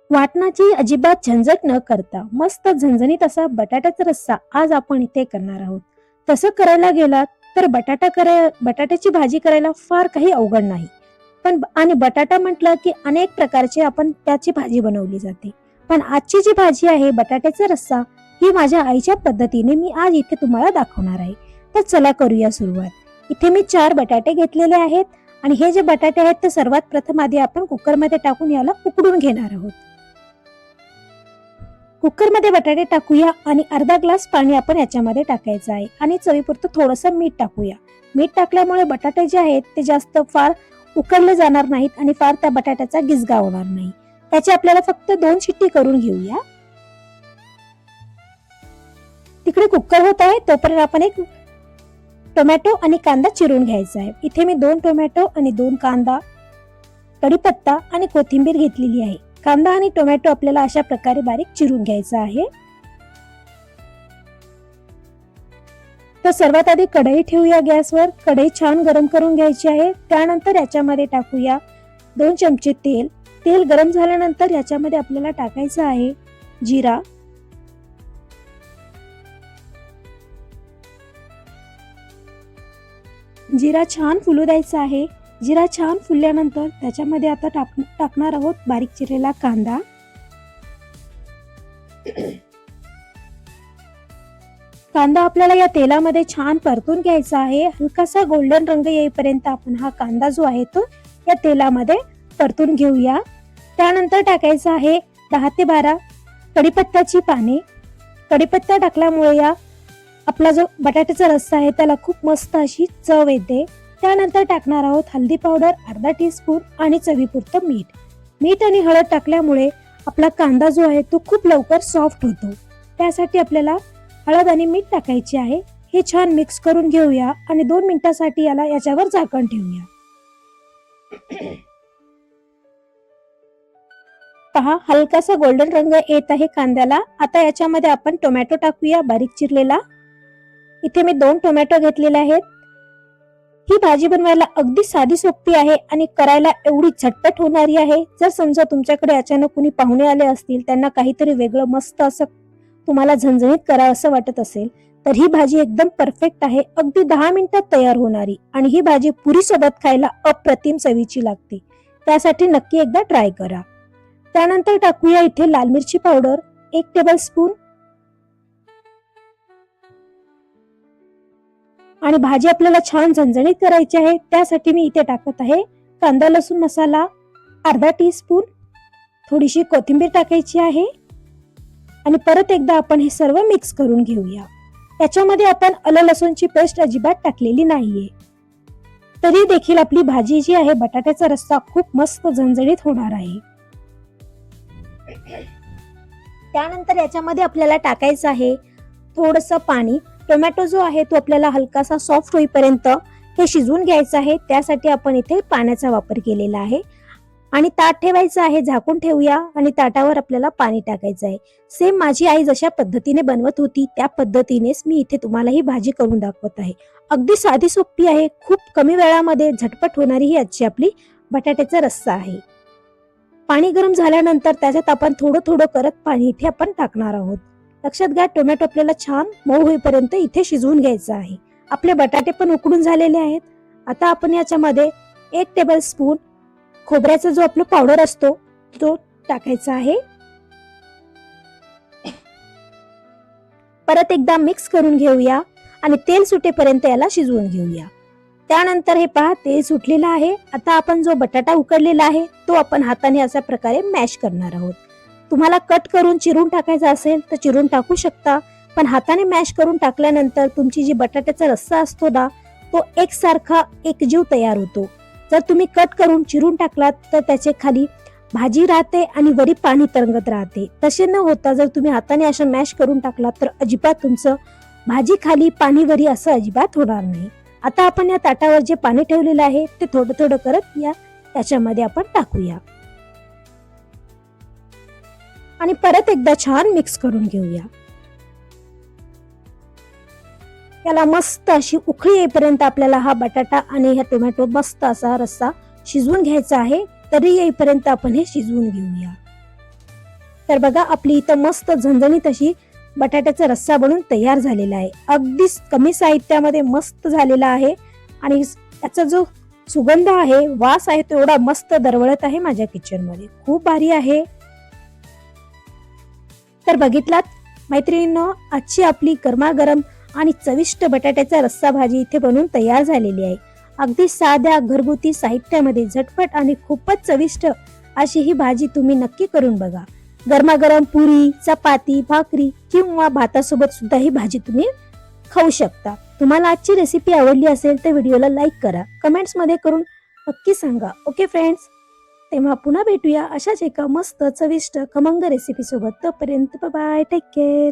वाटणाची अजिबात झंझट न करता मस्त झणझणीत असा बटाट्याचा रस्सा आज आपण इथे करणार आहोत. तसं करायला गेलात तर बटाट्याची भाजी करायला फार काही अवघड नाही. पण आणि बटाटा म्हटलं की अनेक प्रकारचे आपण त्याची भाजी बनवली जाते. पण आजची जी भाजी आहे बटाट्याचा रस्सा, ही माझ्या आईच्या पद्धतीने मी आज इथे तुम्हाला दाखवणार आहे. तर चला करूया सुरुवात. इथे मी 4 बटाटे घेतलेले आहेत आणि हे जे बटाटे आहेत ते सर्वात प्रथम आधी आपण कुकरमध्ये टाकून याला उकडून घेणार आहोत. कुकरमध्ये बटाटे टाकूया आणि अर्धा ग्लास पाणी आपण याच्यामध्ये टाकायचं आहे आणि चवीपुरतं थोडंसं मीठ टाकूया. मीठ टाकल्यामुळे बटाटे जे आहेत ते जास्त फार उकडले जाणार नाहीत आणि फार त्या बटाट्याचा गिजगा होणार नाही. त्याची आपल्याला फक्त 2 शिट्टी करून घेऊया. तिकडे कुकर होत आहे तोपर्यंत आपण एक टोमॅटो आणि कांदा चिरून घ्यायचा आहे. इथे मी 2 टोमॅटो आणि 2 कांदा, कढीपत्ता आणि कोथिंबीर घेतलेली आहे. कांदा आणि टोमॅटो आपल्याला अशा प्रकारे बारीक चिरून घ्यायचा आहे. तर सर्वात आधी कढई ठेवूया गॅसवर. कढई छान गरम करून घ्यायची आहे. त्यानंतर याच्यामध्ये टाकूया 2 चमचे तेल. तेल गरम झाल्यानंतर याच्यामध्ये आपल्याला टाकायचं आहे जिरा, जिरा छान फुलू द्यायचा आहे. जिरा छान फुलल्यानंतर त्याच्यामध्ये आता टाकणार आहोत बारीक चिरलेला कांदा. कांदा आपल्याला या तेलामध्ये छान परतून घ्यायचा आहे. हलकासा गोल्डन रंग येईपर्यंत आपण हा कांदा जो आहे तो या तेलामध्ये परतून घेऊया. त्यानंतर टाकायचा आहे 10 ते 12 कढीपत्त्याची पाने. कढीपत्ता टाकल्यामुळे या आपला जो बटाट्याचा रस्सा आहे त्याला खूप मस्त अशी चव येते. त्यानंतर टाकणार आहोत हळदी पावडर अर्धा टीस्पून आणि चवीपुरतं मीठ. मीठ आणि हळद टाकल्यामुळे आपला कांदा जो आहे तो खूप लवकर सॉफ्ट होतो. त्यासाठी आपल्याला हळद आणि मीठ टाकायचे आहे. हे छान मिक्स करून घेऊया आणि 2 मिनिटांसाठी याच्यावर झाकण ठेवूया. पहा हलकासा गोल्डन रंग येत आहे कांद्याला. आता याच्यामध्ये आपण टोमॅटो टाकूया बारीक चिरलेला. इथे मी 2 टोमॅटो घेतलेले आहेत. ही भाजी बनवायला अगदी साधी सोपी आहे आणि करायला एवढी झटपट होणारी आहे. जर समजा तुमच्याकडे अचानक कुणी पाहुणे आले असतील, त्यांना काहीतरी वेगळं मस्त असं तुम्हाला झणझणीत करा असं वाटत असेल तर ही भाजी एकदम परफेक्ट आहे. अगदी 10 मिनिटात तयार होणारी आणि ही भाजी पुरी सोबत खायला अप्रतिम चवीची लागते. त्यासाठी नक्की एकदा ट्राय करा. त्यानंतर टाकूया इथे लाल मिरची पावडर 1 टेबलस्पून आणि भाजी आपल्याला छान झणझणीत करायची आहे. त्यासाठी मी इथे टाकत आहे कांदा लसूण मसाला अर्धा टीस्पून. थोडीशी कोथिंबीर टाकायची आहे आणि परत एकदा आपण हे सर्व मिक्स करून घेऊया. याच्यामध्ये आपण आलं लसूणची पेस्ट अजिबात टाकलेली नाहीये. तरी देखील आपली भाजी जी आहे बटाट्याचा रस्सा खूप मस्त झणझणीत होणार आहे. त्यानंतर याच्यामध्ये आपल्याला टाकायचं आहे थोडंसं पाणी. टोमॅटो जो आहे तो आपल्याला हलकासा सॉफ्ट होईपर्यंत हे शिजवून घ्यायचं आहे. त्यासाठी आपण इथे पाण्याचा वापर केलेला आहे आणि ताट ठेवायचं आहे. झाकून ठेवूया आणि ताटावर आपल्याला पाणी टाकायचं आहे. सेम माझी आई जशा पद्धतीने बनवत होती त्या पद्धतीनेच मी इथे तुम्हाला ही भाजी करून दाखवत आहे. अगदी साधी सोपी आहे. खूप कमी वेळामध्ये झटपट होणारी ही आजची आपली बटाट्याचा रस्सा आहे. पाणी गरम झाल्यानंतर त्याच्यात आपण थोडं थोडं करत पाणी इथे आपण टाकणार आहोत. लक्षात घ्या टोमॅटो आपल्याला छान मऊ होईपर्यंत इथे शिजवून घ्यायचं आहे. आपले बटाटे पण उकडून झालेले आहेत. आता आपण याच्यामध्ये 1 टेबलस्पून खोबऱ्याचा जो आपला पावडर असतो तो टाकायचा आहे. परत एकदा मिक्स करून घेऊया आणि तेल सुटेपर्यंत याला शिजवून घेऊया. त्यानंतर हे पहा तेल सुटलेलं आहे. आता आपण जो बटाटा उकडलेला आहे तो आपण हाताने अशा प्रकारे मॅश करणार आहोत. तुम्हाला कट करून चिरून टाकायचा असेल तर चिरून टाकू शकता, पण हाताने मॅश करून टाकल्यानंतर तुमची जी बटाट्याचा रस्सा असतो ना तो एकसारखा एकजीव तयार होतो. जर तुम्ही कट करून चिरून टाकलात तर त्याचे खाली भाजी राहते आणि वरी पाणी तरंगत राहते. तसे न होता जर तुम्ही हाताने असं मॅश करून टाकलात तर अजिबात तुमचं भाजी खाली पाणी वरी असं अजिबात होणार नाही. आता आपण या ताटावर जे पाणी ठेवलेलं आहे ते थोडं थोडं करत याच्यामध्ये आपण टाकूया आणि परत एकदा छान मिक्स करून घेऊया. याला मस्त अशी उकळी येईपर्यंत आपल्याला हा बटाटा आणि हा टोमॅटो मस्त असा रस्सा शिजवून घ्यायचा आहे. तरी येईपर्यंत आपण हे शिजवून घेऊया. तर बघा आपली इथं मस्त झणझणीत अशी बटाट्याचा रस्सा बनून तयार झालेला आहे. अगदी कमी साहित्यामध्ये मस्त झालेला आहे आणि याचा जो सुगंध आहे, वास आहे, तो एवढा मस्त दरवळत आहे माझ्या किचन मध्ये. खूप भारी आहे. तर बघितलात मैत्रिणींनो, आजची आपली गरमागरम आणि चविष्ट बटाट्याचा रस्सा भाजी इथे बनवून तयार झालेली आहे. अगदी साध्या घरगुती साहित्यामध्ये झटपट आणि खूपच चविष्ट अशी ही भाजी तुम्ही नक्की करून बघा. गरमागरम पुरी, चपाती, भाकरी किंवा भातासोबत सुद्धा ही भाजी तुम्ही खाऊ शकता. तुम्हाला आजची रेसिपी आवडली असेल तर व्हिडिओला लाईक करा, कमेंट्स मध्ये करून नक्की सांगा. ओके फ्रेंड्स, तेव्हा पुन्हा भेटूया अशाच एका मस्त चविष्ट खमंग रेसिपी सोबत. तोपर्यंत बाय बाय, टेक केअर.